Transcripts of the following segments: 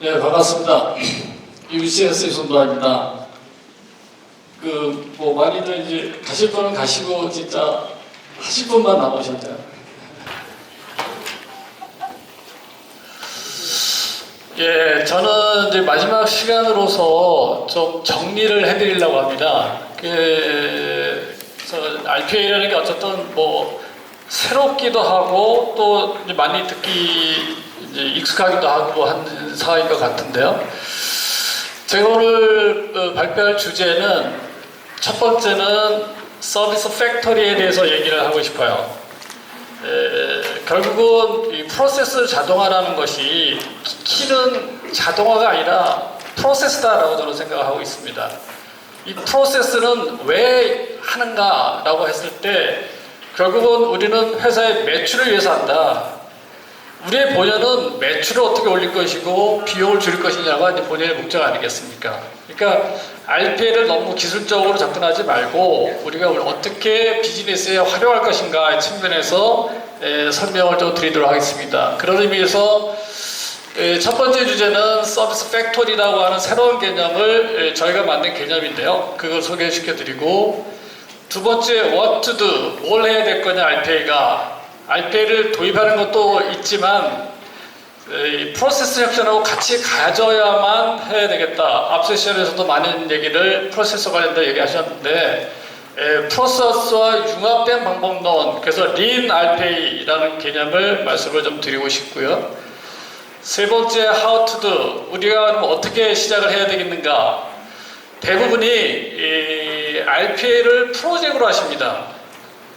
네, 반갑습니다. UCS의 손도아입니다. 많이들 이제 가실 분은 가시고, 진짜 하실 분만 남으셨죠. 예, 저는 이제 마지막 시간으로서 좀 정리를 해드리려고 합니다. RPA라는 게 어쨌든 새롭기도 하고 또 이제 많이 듣기 이제 익숙하기도 하고 한 사회인 것 같은데요. 제가 오늘 발표할 주제는 첫 번째는 서비스 팩토리에 대해서 얘기를 하고 싶어요. 결국은 이 프로세스 자동화라는 것이 키는 자동화가 아니라 프로세스다라고 저는 생각하고 있습니다. 이 프로세스는 왜 하는가라고 했을 때 결국은 우리는 회사의 매출을 위해서 한다. 우리의 본연은 매출을 어떻게 올릴 것이고 비용을 줄일 것이냐가 이제 본연의 목적 아니겠습니까? 그러니까 RPA를 너무 기술적으로 접근하지 말고 우리가 어떻게 비즈니스에 활용할 것인가의 측면에서 설명을 좀 드리도록 하겠습니다. 그런 의미에서 첫 번째 주제는 서비스 팩토리라고 하는 새로운 개념을 저희가 만든 개념인데요. 그걸 소개시켜 드리고, 두 번째 what to do, 뭘 해야 될 거냐 RPA를 도입하는 것도 있지만 프로세스 혁신하고 같이 가져야만 해야 되겠다. 앞 세션에서도 많은 얘기를 프로세스 관련된 얘기하셨는데 프로세스와 융합된 방법론, 그래서 Lean RPA라는 개념을 말씀을 좀 드리고 싶고요. 세 번째 how to do, 우리가 그럼 어떻게 시작을 해야 되겠는가. 대부분이 RPA를 프로젝트로 하십니다.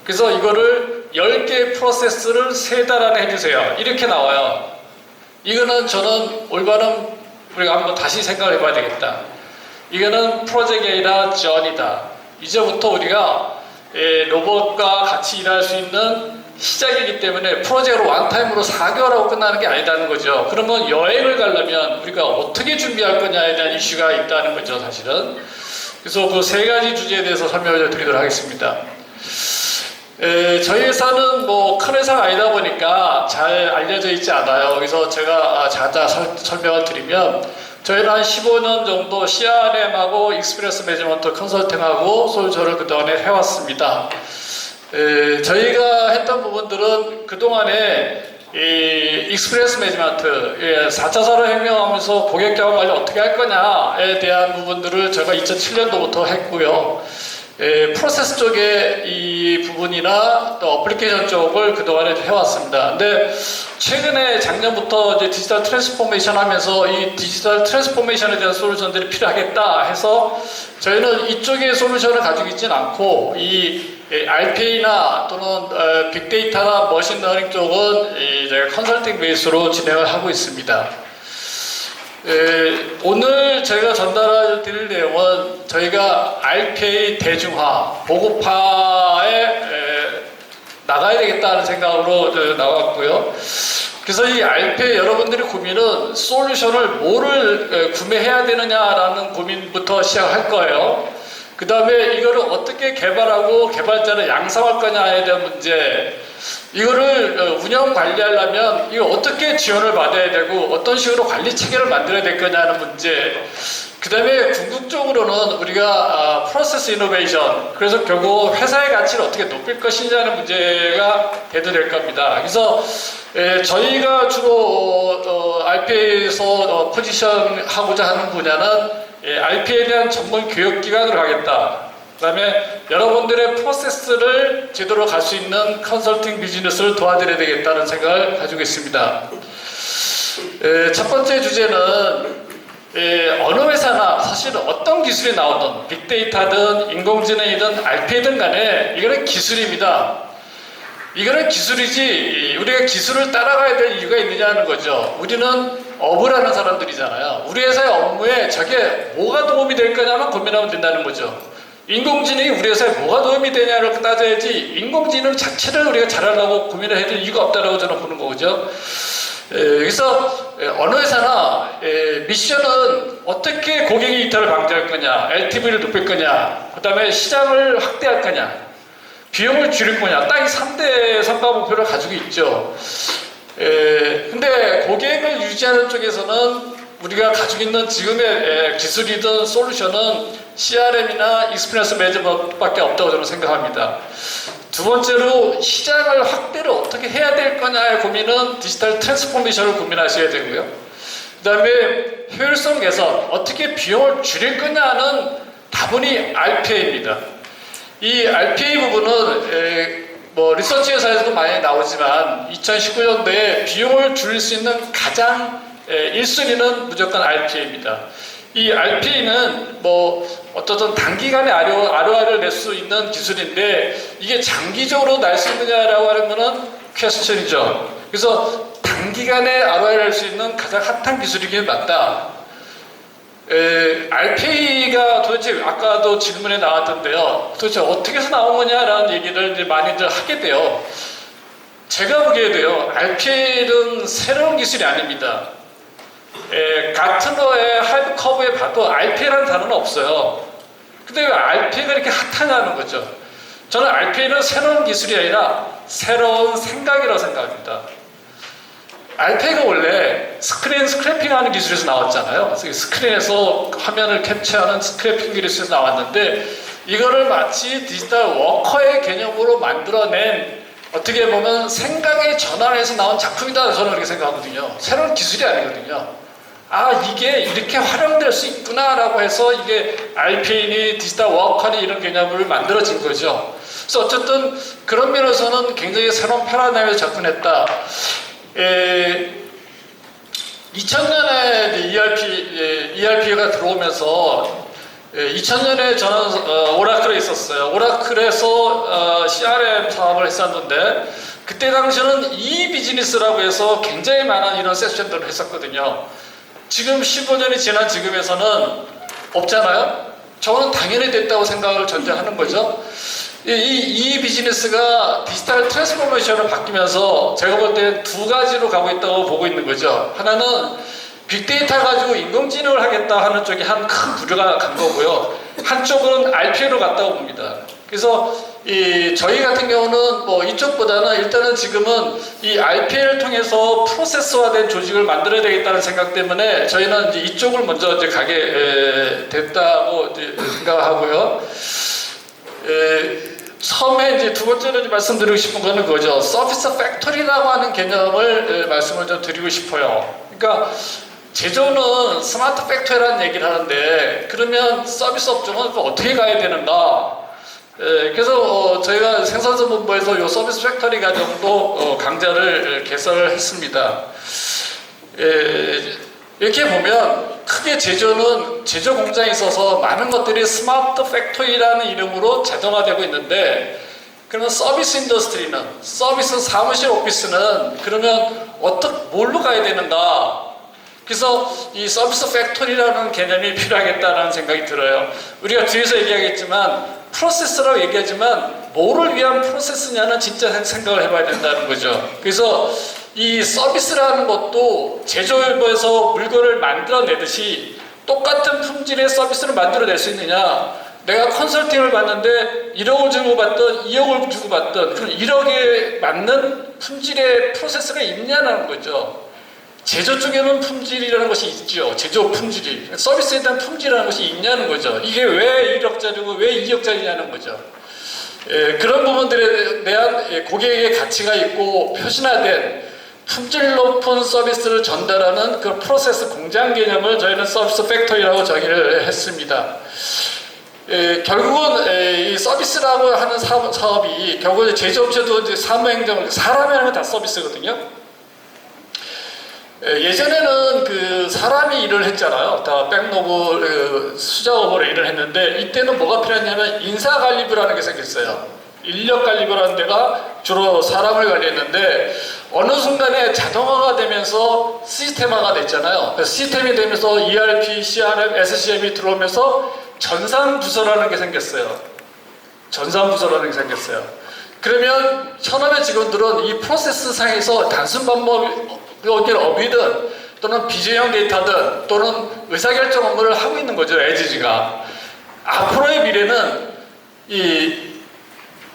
그래서 이거를 10개의 프로세스를 3달 안에 해주세요. 이렇게 나와요. 이거는 저는 올바른, 우리가 한번 다시 생각을 해봐야 되겠다. 이거는 프로젝트가 아니라 전이다. 이제부터 우리가 로봇과 같이 일할 수 있는 시작이기 때문에 프로젝트로 원타임으로 4개월하고 끝나는 게 아니라는 거죠. 그러면 여행을 가려면 우리가 어떻게 준비할 거냐에 대한 이슈가 있다는 거죠, 사실은. 그래서 그 3가지 주제에 대해서 설명을 드리도록 하겠습니다. 저희 회사는 큰 회사가 아니다 보니까 잘 알려져 있지 않아요. 그래서 제가 자자 설명을 드리면 저희는 한 15년 정도 CRM하고 익스프레스 매니지먼트 컨설팅하고 솔저를 그동안에 해왔습니다. 저희가 했던 부분들은 그동안에 익스프레스 매니지먼트, 4차 산업혁명하면서 고객 경험 관리 어떻게 할 거냐에 대한 부분들을 제가 2007년도부터 했고요. 프로세스 쪽의 이 부분이나 또 어플리케이션 쪽을 그동안에 해왔습니다. 근데 최근에 작년부터 이제 디지털 트랜스포메이션 하면서 이 디지털 트랜스포메이션에 대한 솔루션들이 필요하겠다 해서 저희는 이쪽의 솔루션을 가지고 있지는 않고 이 RPA나 또는 빅데이터나 머신러닝 쪽은 이제 컨설팅 베이스로 진행을 하고 있습니다. 오늘 제가 전달해 드릴 내용은 저희가 RPA 대중화, 보급화에 나가야 되겠다는 생각으로 나왔고요. 그래서 이 RPA 여러분들의 고민은 솔루션을 뭐를 구매해야 되느냐라는 고민부터 시작할 거예요. 그 다음에 이거를 어떻게 개발하고 개발자를 양성할 거냐에 대한 문제, 이거를 운영 관리하려면 이거 어떻게 지원을 받아야 되고 어떤 식으로 관리 체계를 만들어야 될 거냐는 문제, 그 다음에 궁극적으로는 우리가 프로세스 이노베이션, 그래서 결국 회사의 가치를 어떻게 높일 것이냐는 문제가 대두될 겁니다. 그래서 저희가 주로 RPA에서 포지션하고자 하는 분야는 RPA에 대한 전문 교육 기관으로 가겠다. 그 다음에 여러분들의 프로세스를 제대로 갈 수 있는 컨설팅 비즈니스를 도와드려야 되겠다는 생각을 가지고 있습니다. 첫 번째 주제는 어느 회사나 사실 어떤 기술이 나오든 빅데이터든 인공지능이든 RPA든 간에 이거는 기술입니다. 이거는 기술이지 우리가 기술을 따라가야 될 이유가 있느냐는 거죠. 우리는 업을 하는 사람들이잖아요. 우리 회사의 업무에 저게 뭐가 도움이 될 거냐만 고민하면 된다는 거죠. 인공지능이 우리 회사에 뭐가 도움이 되냐를 따져야지 인공지능 자체를 우리가 잘하려고 고민을 해야 될 이유가 없다고 저는 보는 거죠. 그래서 어느 회사나 미션은 어떻게 고객의 이탈을 방지할 거냐, LTV를 높일 거냐, 그 다음에 시장을 확대할 거냐, 비용을 줄일 거냐, 딱 이 3대 삼가 목표를 가지고 있죠. 근데 고객을 유지하는 쪽에서는 우리가 가지고 있는 지금의 기술이든 솔루션은 CRM이나 익스피리언스 매니저밖에 없다고 저는 생각합니다. 두 번째로 시장을 확대를 어떻게 해야 될 거냐의 고민은 디지털 트랜스포메이션을 고민하셔야 되고요. 그 다음에 효율성 개선, 어떻게 비용을 줄일 거냐는 다분히 RPA입니다. 이 RPA 부분은 리서치 회사에서도 많이 나오지만 2019년도에 비용을 줄일 수 있는 가장 1순위는 무조건 RPA입니다. 이 RPA는 어떤 단기간에 ROI를 낼 수 있는 기술인데 이게 장기적으로 날 수 있느냐라고 하는 거는 퀘스천이죠. 그래서 단기간에 ROI를 낼 수 있는 가장 핫한 기술이긴 맞다. RPA가 도대체 아까도 질문에 나왔던데요. 도대체 어떻게 해서 나온 거냐라는 얘기를 이제 많이들 하게 돼요. 제가 보기에도요, RPA는 새로운 기술이 아닙니다. 가트너의 하이브 커브에 봐도 RPA라는 단어는 없어요. 근데 왜 RPA가 이렇게 핫하냐는 거죠. 저는 RPA는 새로운 기술이 아니라 새로운 생각이라고 생각합니다. RPA가 원래 스크린 스크래핑 하는 기술에서 나왔잖아요. 스크린에서 화면을 캡처하는 스크래핑 기술에서 나왔는데 이거를 마치 디지털 워커의 개념으로 만들어낸 어떻게 보면 생각의 전환에서 나온 작품이다 저는 그렇게 생각하거든요. 새로운 기술이 아니거든요. 이게 이렇게 활용될 수 있구나 라고 해서 이게 RPA니 디지털 워커니 이런 개념을 만들어진 거죠. 그래서 어쨌든 그런 면에서는 굉장히 새로운 패러다임에 접근했다. 2000년에 ERP가 들어오면서 2000년에 저는 오라클에 있었어요. 오라클에서 CRM 사업을 했었는데 그때 당시는 비즈니스라고 해서 굉장히 많은 이런 세션들을 했었거든요. 지금 15년이 지난 지금에서는 없잖아요. 저는 당연히 됐다고 생각을 전제하는 거죠. 이 비즈니스가 디지털 트랜스포메이션으로 바뀌면서 제가 볼 때 두 가지로 가고 있다고 보고 있는 거죠. 하나는 빅데이터 가지고 인공지능을 하겠다 하는 쪽이 한 큰 부류가 간 거고요. 한쪽은 RPA로 갔다고 봅니다. 그래서 저희 같은 경우는 이쪽보다는 일단은 지금은 이 RPA를 통해서 프로세스화된 조직을 만들어야 되겠다는 생각 때문에 저희는 이제 이쪽을 먼저 이제 가게 됐다고 이제 생각하고요. 처음에 이제 두 번째로 말씀드리고 싶은 거는 그거죠. 서비스 팩토리라고 하는 개념을 말씀을 좀 드리고 싶어요. 그러니까 제조는 스마트 팩토리라는 얘기를 하는데 그러면 서비스 업종은 어떻게 가야 되는가? 그래서 저희가 생산성본부에서 이 서비스 팩토리 과정도 강좌를 개설을 했습니다. 이렇게 보면 크게 제조는 제조 공장에 있어서 많은 것들이 스마트 팩토리라는 이름으로 자동화되고 있는데 그러면 서비스 인더스트리는 서비스 사무실 오피스는 그러면 뭘로 가야 되는가? 그래서 이 서비스 팩토리라는 개념이 필요하겠다는 생각이 들어요. 우리가 뒤에서 얘기하겠지만 프로세스라고 얘기하지만 뭐를 위한 프로세스냐는 진짜 생각을 해봐야 된다는 거죠. 그래서 이 서비스라는 것도 제조업에서 물건을 만들어내듯이 똑같은 품질의 서비스를 만들어낼 수 있느냐. 내가 컨설팅을 받는데 1억을 주고 받든 2억을 주고 받든 그럼 1억에 맞는 품질의 프로세스가 있냐는 거죠. 제조 쪽에는 품질이라는 것이 있죠. 제조 품질이. 서비스에 대한 품질이라는 것이 있냐는 거죠. 이게 왜 1억짜리고 왜 2억짜리냐는 거죠. 그런 부분들에 대한 고객의 가치가 있고 표준화된 품질 높은 서비스를 전달하는 그 프로세스 공장 개념을 저희는 서비스 팩토리라고 정의를 했습니다. 결국은 이 서비스라고 하는 사업이 결국은 제조업체도 이제 사무행정, 사람이 하는 건 다 서비스거든요. 예전에는 그 사람이 일을 했잖아요. 다 백로브, 수작업으로 일을 했는데 이때는 뭐가 필요했냐면 인사관리부라는 게 생겼어요. 인력관리부라는 데가 주로 사람을 관리했는데 어느 순간에 자동화가 되면서 시스템화가 됐잖아요. 시스템이 되면서 ERP, CRM, SCM이 들어오면서 전산부서라는 게 생겼어요. 전산부서라는 게 생겼어요. 그러면 현업의 직원들은 이 프로세스 상에서 단순 방법 업이든 또는 비즈형 데이터든 또는 의사결정 업무를 하고 있는 거죠. 에지지가. 앞으로의 미래는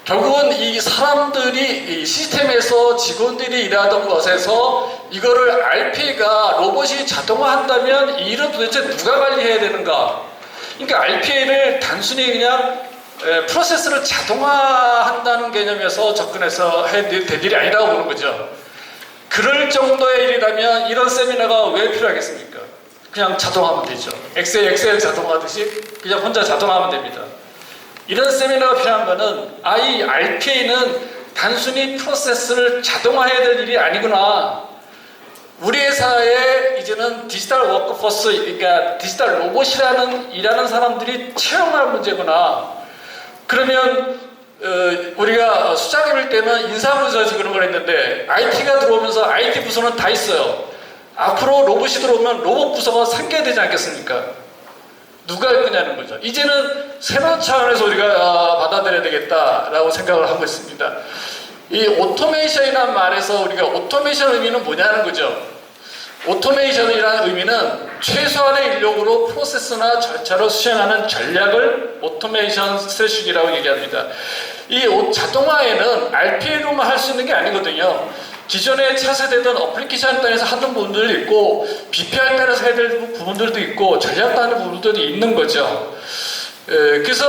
결국은 이 사람들이 이 시스템에서 직원들이 일하던 것에서 이거를 RPA가 로봇이 자동화한다면 이 일은 도대체 누가 관리해야 되는가? 그러니까 RPA를 단순히 그냥 프로세스를 자동화한다는 개념에서 접근해서 해야 될 일이 아니라고 보는 거죠. 그럴 정도의 일이라면 이런 세미나가 왜 필요하겠습니까? 그냥 자동화하면 되죠. 엑셀 자동화하듯이 그냥 혼자 자동화하면 됩니다. 이런 세미나가 필요한 거는 이 RPA는 단순히 프로세스를 자동화해야 될 일이 아니구나. 우리 회사에 이제는 디지털 워크포스, 그러니까 디지털 로봇이라는 일하는 사람들이 채용할 문제구나. 그러면 우리가 수장님일 때는 인사부서에서 그런 걸 했는데 IT가 들어오면서 IT 부서는 다 있어요. 앞으로 로봇이 들어오면 로봇 부서가 생겨야 되지 않겠습니까? 누가 할 거냐는 거죠. 이제는 새로운 차원에서 우리가 받아들여야 되겠다라고 생각을 하고 있습니다. 이 오토메이션이라는 말에서 우리가 오토메이션 의미는 뭐냐는 거죠. 오토메이션이라는 의미는 최소한의 인력으로 프로세스나 절차를 수행하는 전략을 오토메이션 스트래티지라고 얘기합니다. 이 자동화에는 RPA로만 할 수 있는 게 아니거든요. 기존에 차세대던 어플리케이션 단에서 하던 부분들도 있고 BPR 단에서 해야 될 부분들도 있고 전략 단의 부분들도 있는 거죠. 그래서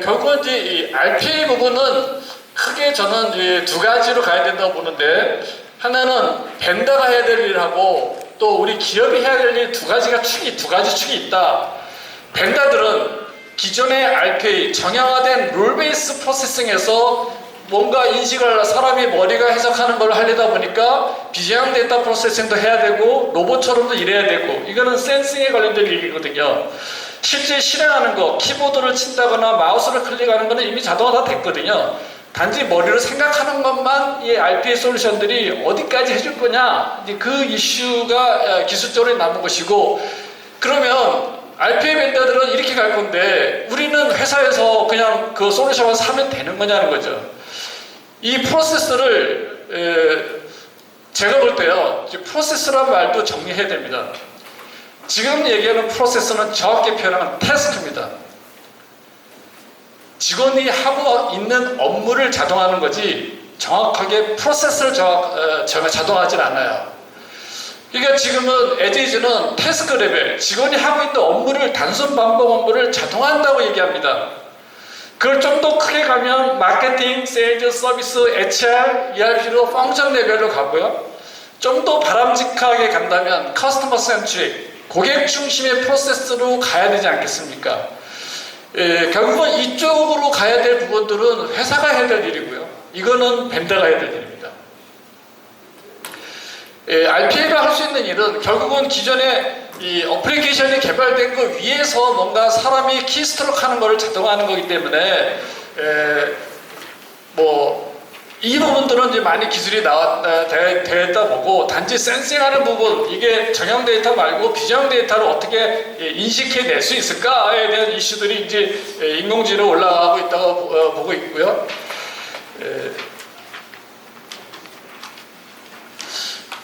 결국은 이제 이 RPA 부분은 크게 저는 이제 두 가지로 가야 된다고 보는데, 하나는 벤더가 해야 될 일하고 또 우리 기업이 해야 될 일 두 가지 축이 있다. 벤더들은 기존의 RPA 정형화된 룰 베이스 프로세싱에서 뭔가 인식을 사람이 머리가 해석하는 걸 하려다 보니까 비정형 데이터 프로세싱도 해야 되고 로봇처럼도 일해야 되고, 이거는 센싱에 관련된 일이거든요. 실제 실행하는 거, 키보드를 친다거나 마우스를 클릭하는 거는 이미 자동화 다 됐거든요. 단지 머리로 생각하는 것만 이 RPA 솔루션들이 어디까지 해줄 거냐, 그 이슈가 기술적으로 남은 것이고, 그러면 RPA 벤더들은 이렇게 갈 건데 우리는 회사에서 그냥 그 솔루션만 사면 되는 거냐는 거죠. 이 프로세스를 제가 볼 때요, 프로세스라는 말도 정리해야 됩니다. 지금 얘기하는 프로세스는 정확히 표현하면 태스크입니다. 직원이 하고 있는 업무를 자동화하는 거지 정확하게 프로세스를 자동화하진 않아요. 그러니까 지금은 에디즈는 태스크 레벨, 직원이 하고 있는 업무를, 단순 반복 업무를 자동화한다고 얘기합니다. 그걸 좀 더 크게 가면 마케팅, 세일즈, 서비스, HR, ERP로 펑션 레벨로 가고요. 좀 더 바람직하게 간다면 커스터머 센트릭, 고객 중심의 프로세스로 가야 되지 않겠습니까? 결국은 이쪽으로 가야 될 부분들은 회사가 해야 될 일이고요. 이거는 벤더가 해야 될 일입니다. RPA가 할 수 있는 일은 결국은 기존에 이 어플리케이션이 개발된 거 위에서 뭔가 사람이 키스트로크 하는 거를 자동화하는 거기 때문에 이 부분들은 이제 많이 기술이 되었다 보고, 단지 센싱하는 부분, 이게 정형 데이터 말고 비정형 데이터를 어떻게 인식해낼 수 있을까에 대한 이슈들이 이제 인공지능으로 올라가고 있다고 보고 있고요.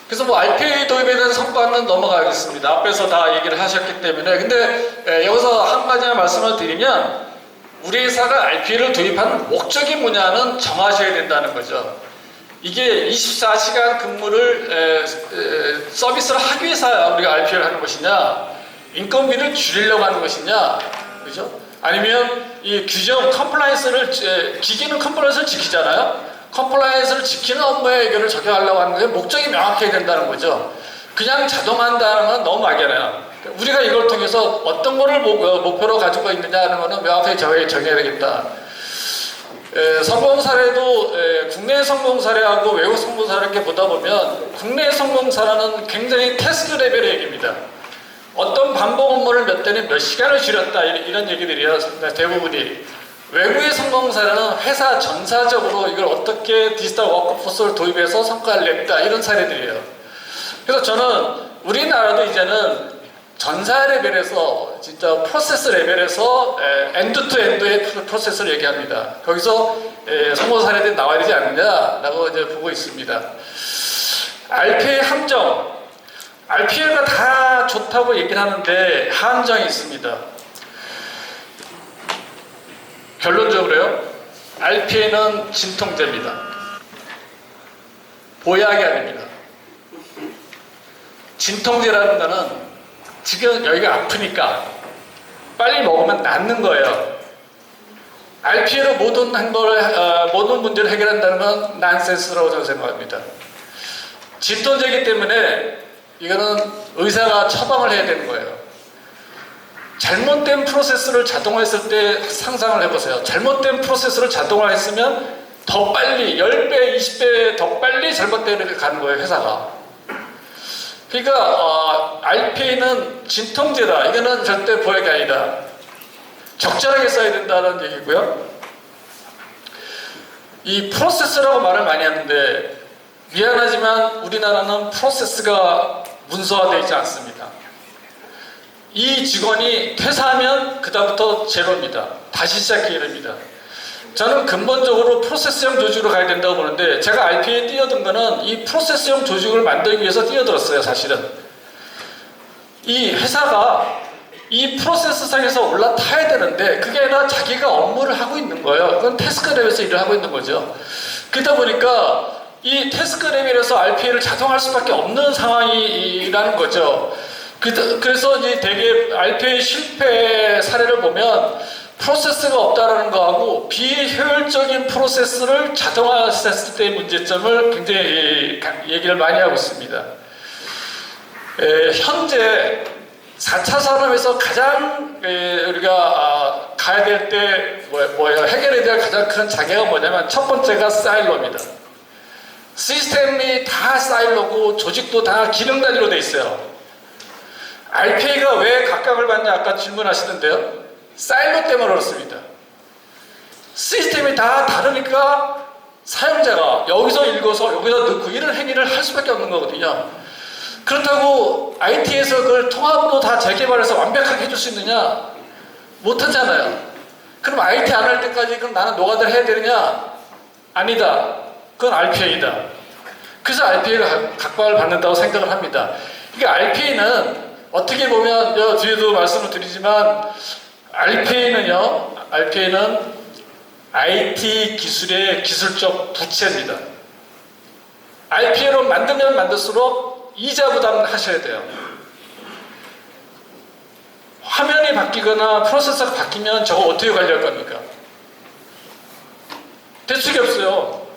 그래서 RPA 도입에 대한 성과는 넘어가겠습니다. 앞에서 다 얘기를 하셨기 때문에. 근데 여기서 한 가지만 말씀을 드리면, 우리 회사가 RPA를 도입하는 목적이 뭐냐는 정하셔야 된다는 거죠. 이게 24시간 근무를 서비스를 하기 위해서 우리가 RPA를 하는 것이냐, 인건비를 줄이려고 하는 것이냐, 그죠? 아니면 이 규정 컴플라이언스를, 기기는 컴플라이언스를 지키잖아요. 컴플라이언스를 지키는 업무에 이거를 적용하려고 하는 거에 목적이 명확해야 된다는 거죠. 그냥 자동화한다는 건 너무 막연해요. 우리가 이걸 통해서 어떤 거를 목표로 가지고 있느냐 하는 거는 명확하게 정해야 되겠다. 성공 사례도 국내 성공 사례하고 외국 성공 사례 이렇게 보다 보면, 국내 성공 사례는 굉장히 테스트 레벨의 얘기입니다. 어떤 반복 업무를 몇 대는 몇 시간을 줄였다, 이런 얘기들이에요. 대부분이. 외국의 성공 사례는 회사 전사적으로 이걸 어떻게 디지털 워크포스를 도입해서 성과를 냈다, 이런 사례들이에요. 그래서 저는 우리나라도 이제는 전사 레벨에서, 진짜 프로세스 레벨에서 엔드 투 엔드의 프로세스를 얘기합니다. 거기서 성공 사례들이 나와야 되지 않느냐라고 이제 보고 있습니다. RPA 함정. RPA가 다 좋다고 얘기를 하는데 한정이 있습니다. 결론적으로요, RPA는 진통제입니다. 보약이 아닙니다. 진통제라는 거는 지금 여기가 아프니까 빨리 먹으면 낫는 거예요. RPA로 모든 문제를 해결한다는 건 난센스라고 저는 생각합니다. 진통제이기 때문에 이거는 의사가 처방을 해야 되는 거예요. 잘못된 프로세스를 자동화했을 때 상상을 해보세요. 잘못된 프로세스를 자동화했으면 더 빨리 10배, 20배 더 빨리 잘못되게 가는 거예요, 회사가. 그러니까 RPA는 진통제다. 이거는 절대 보약이 아니다. 적절하게 써야 된다는 얘기고요. 이 프로세스라고 말을 많이 하는데 미안하지만 우리나라는 프로세스가 문서화되어 있지 않습니다. 이 직원이 퇴사하면 그다음부터 제로입니다. 다시 시작해야 됩니다. 저는 근본적으로 프로세스형 조직으로 가야 된다고 보는데 제가 RPA에 뛰어든 거는 이 프로세스형 조직을 만들기 위해서 뛰어들었어요. 사실은 이 회사가 이 프로세스상에서 올라타야 되는데 그게 아니라 자기가 업무를 하고 있는 거예요. 그건 태스크 레벨에서 일을 하고 있는 거죠. 그러다 보니까 이 태스크 레벨에서 RPA를 자동화할 수밖에 없는 상황이라는 거죠. 그래서 이제 되게 RPA 실패 사례를 보면 프로세스가 없다라는 거하고 비효율적인 프로세스를 자동화했을 때의 문제점을 굉장히 얘기를 많이 하고 있습니다. 현재 4차 산업에서 가장 우리가 가야 될 때 해결해야 될 가장 큰 장애가 뭐냐면 첫 번째가 사일로입니다. 시스템이 다 사일로고 조직도 다 기능 단위로 돼 있어요. RPA가 왜 각각을 받냐 아까 질문하시던데요. 사일로 때문에 그렇습니다. 시스템이 다 다르니까 사용자가 여기서 읽어서 여기서 넣고 이런 행위를 할 수밖에 없는 거거든요. 그렇다고 IT에서 그걸 통합으로 다 재개발해서 완벽하게 해줄 수 있느냐? 못하잖아요. 그럼 IT 안 할 때까지 그럼 나는 노가다를 해야 되느냐? 아니다. 그건 RPA이다. 그래서 RPA가 각광을 받는다고 생각을 합니다. 이게 RPA는 어떻게 보면 뒤에도 말씀을 드리지만 RPA는 IT 기술의 기술적 부채입니다. RPA로 만들면 만들수록 이자 부담을 하셔야 돼요. 화면이 바뀌거나 프로세서가 바뀌면 저거 어떻게 관리할 겁니까? 대책이 없어요.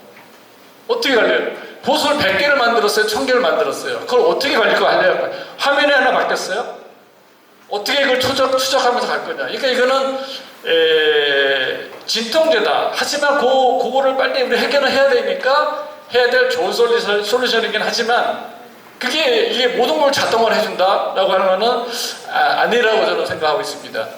어떻게 관리해요? 보수를 100개를 만들었어요? 1000개를 만들었어요. 그걸 어떻게 관리할 거예요? 화면이 하나 바뀌었어요? 어떻게 이걸 추적하면서 갈 거냐? 그러니까 이거는 진통제다. 하지만 그거를 빨리 우리 해결을 해야 되니까 해야 될 좋은 솔루션이긴 하지만 이게 모든 걸 자동화를 해준다라고 하는 거는 아니라고 저는 생각하고 있습니다.